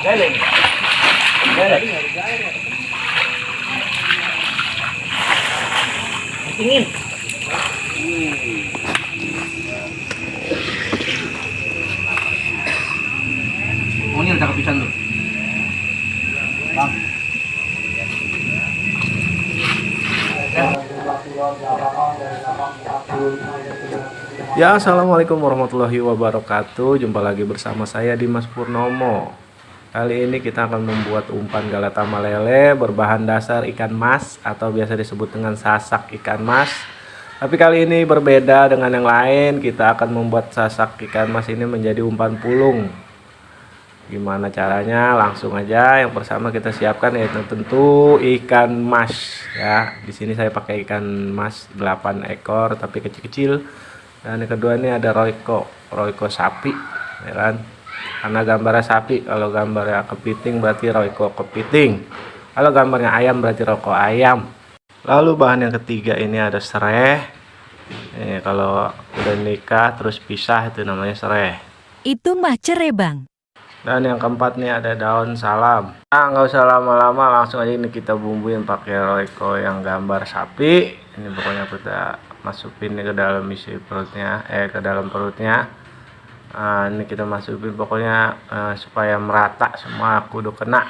Galing. Galing. Tingin. Oh, ini udah kepisan tuh. Bang. Ya, assalamualaikum warahmatullahi wabarakatuh. Jumpa lagi bersama saya Dimas Purnomo. Kali ini kita akan membuat umpan galatama lele berbahan dasar ikan mas atau biasa disebut dengan sasak ikan mas. Tapi kali ini berbeda dengan yang lain. Kita akan membuat sasak ikan mas ini menjadi umpan pulung. Gimana caranya? Langsung aja. Yang pertama kita siapkan yaitu tentu ikan mas ya. Di sini saya pakai ikan mas 8 ekor tapi kecil-kecil. Dan yang kedua ini ada roiko sapi ya kan. Karena gambarnya sapi, kalau gambarnya kepiting berarti roiko kepiting. Kalau gambarnya ayam berarti roko ayam. Lalu bahan yang ketiga ini ada sereh. Kalau udah nikah terus pisah itu namanya sereh. Itu mah cerai, Bang. Dan yang keempat nih ada daun salam. Nah, nggak usah lama-lama, langsung aja ini kita bumbuin pakai roiko yang gambar sapi. Ini pokoknya kita masukin ke dalam isi perutnya, ke dalam perutnya. Nah, ini kita masukin pokoknya supaya merata semua kudu kena.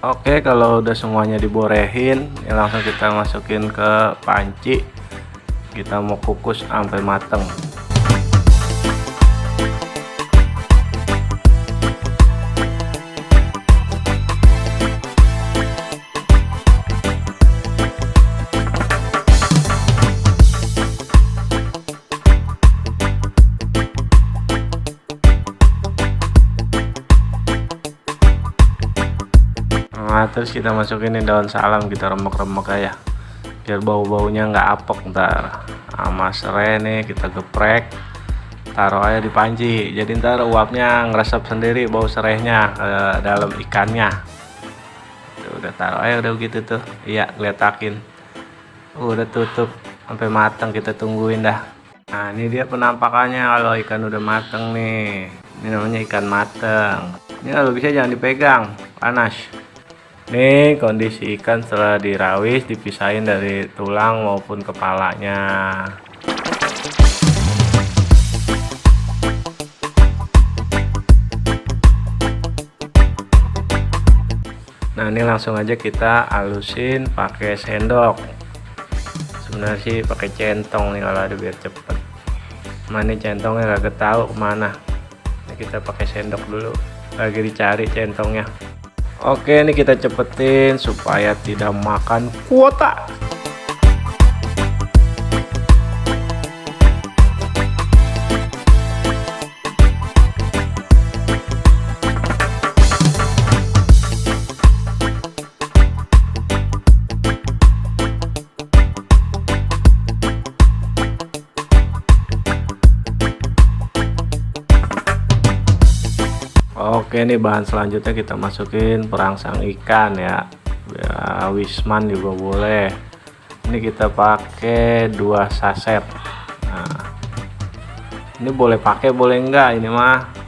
Oke, kalau udah semuanya diborehin, ya langsung kita masukin ke panci. Kita mau kukus sampai mateng. Nah, terus kita masukin daun salam, kita remek-remek aja biar bau-baunya nggak apek. Ntar sama serai nih kita geprek, taruh aja di panci, jadi ntar uapnya ngeresep sendiri bau serainya ke dalam ikannya. Tuh, udah taruh aja udah gitu tuh. Iya, geletakin. Udah tutup sampai matang, kita tungguin dah. Nah, ini dia penampakannya kalau ikan udah mateng nih. Ini namanya ikan mateng. Ini kalau bisa jangan dipegang, panas. Nih kondisi ikan setelah dirawis, dipisahin dari tulang maupun kepalanya. Nah, ini langsung aja kita halusin pakai sendok. Sebenarnya sih pakai centong nih kalau ada biar cepet. Mana centongnya gak tahu kemana. Ini kita pakai sendok dulu. Lagi dicari centongnya. Oke, ini kita cepetin supaya tidak makan kuota. Oke, ini bahan selanjutnya kita masukin perangsang ikan ya. Wisman juga boleh. Ini kita pakai 2 saset. Nah, ini boleh pakai boleh enggak ini mah.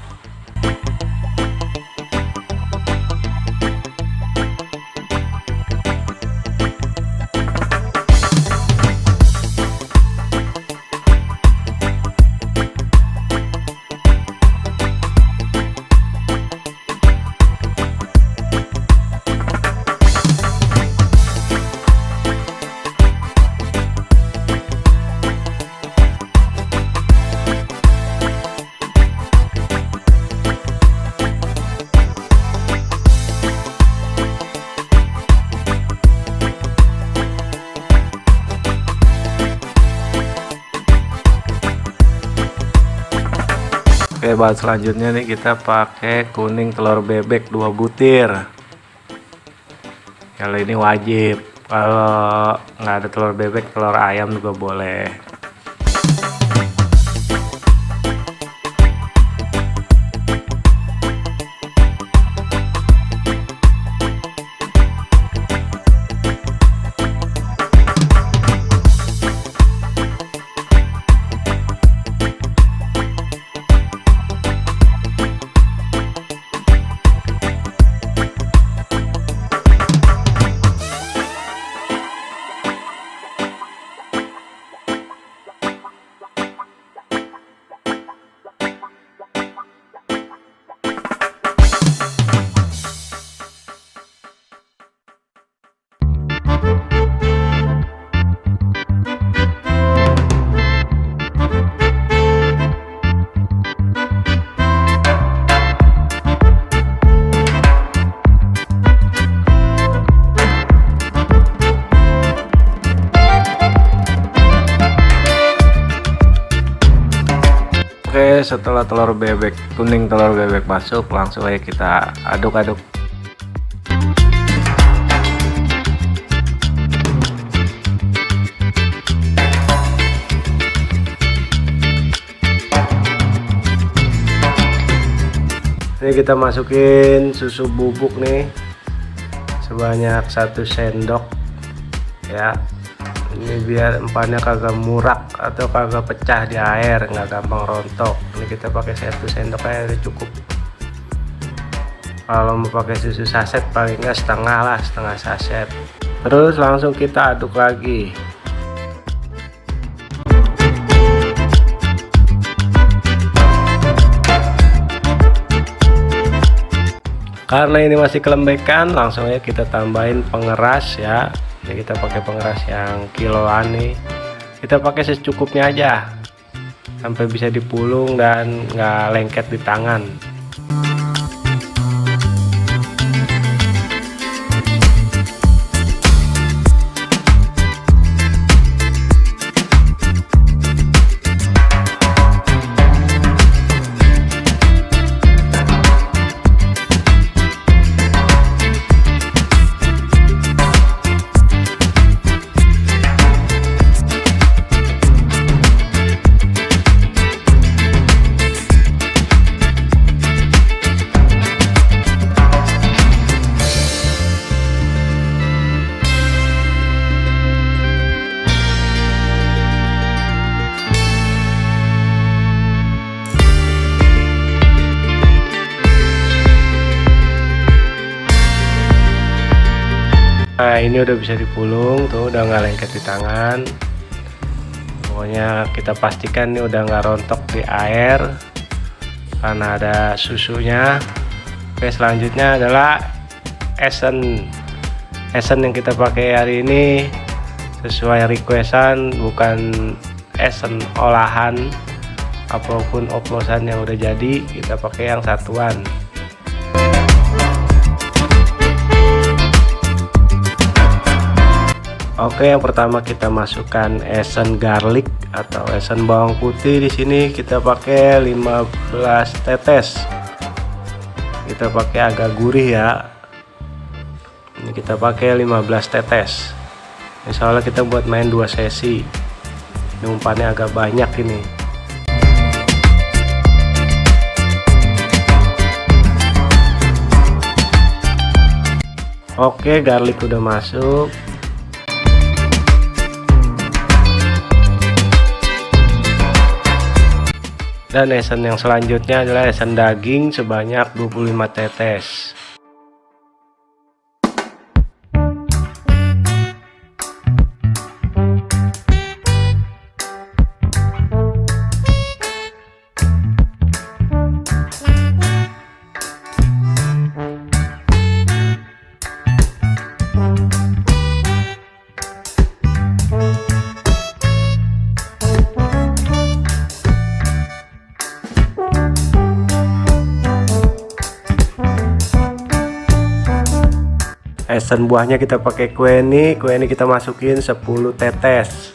Oke, bahan selanjutnya nih kita pakai kuning telur bebek 2 butir. Kalau ini wajib. Kalau nggak ada telur bebek, telur ayam juga boleh. Oke, setelah telur bebek kuning, telur bebek masuk, langsung aja kita aduk-aduk. Ini kita masukin susu bubuk nih sebanyak 1 sendok ya. Ini biar empahnya kagak murak atau kagak pecah di air, nggak gampang rontok. Ini kita pakai 1 sendok aja udah cukup. Kalau mau pakai susu saset paling nggak setengah saset. Terus langsung kita aduk lagi. Karena ini masih kelembekan, langsung aja kita tambahin pengeras ya. Ini kita pakai pengeras yang kiloan nih. Kita pakai secukupnya aja sampai bisa dipulung dan nggak lengket di tangan. Nah, ini udah bisa dipulung tuh, udah nggak lengket di tangan. Pokoknya kita pastikan ini udah nggak rontok di air karena ada susunya. Oke, selanjutnya adalah esen yang kita pakai hari ini sesuai requestan, bukan esen olahan apapun oplosan yang udah jadi, kita pakai yang satuan. Oke, yang pertama kita masukkan esen garlic atau esen bawang putih. Di sini kita pakai 15 tetes. Kita pakai agak gurih ya. Ini kita pakai 15 tetes. Misalnya kita buat main 2 sesi. Ini umpannya agak banyak ini. Oke, garlic udah masuk. Dan esen yang selanjutnya adalah esen daging sebanyak 25 tetes. Esen buahnya kita pakai kue ini kita masukin 10 tetes.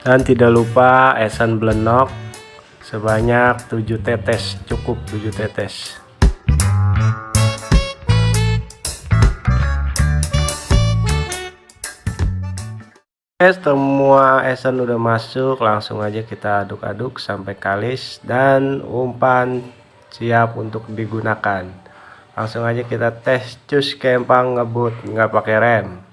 Dan tidak lupa esen blenok sebanyak 7 tetes, cukup 7 tetes. Semua esen udah masuk, langsung aja kita aduk-aduk sampai kalis dan umpan siap untuk digunakan. Langsung aja kita tes cus kempang ngebut nggak pakai rem.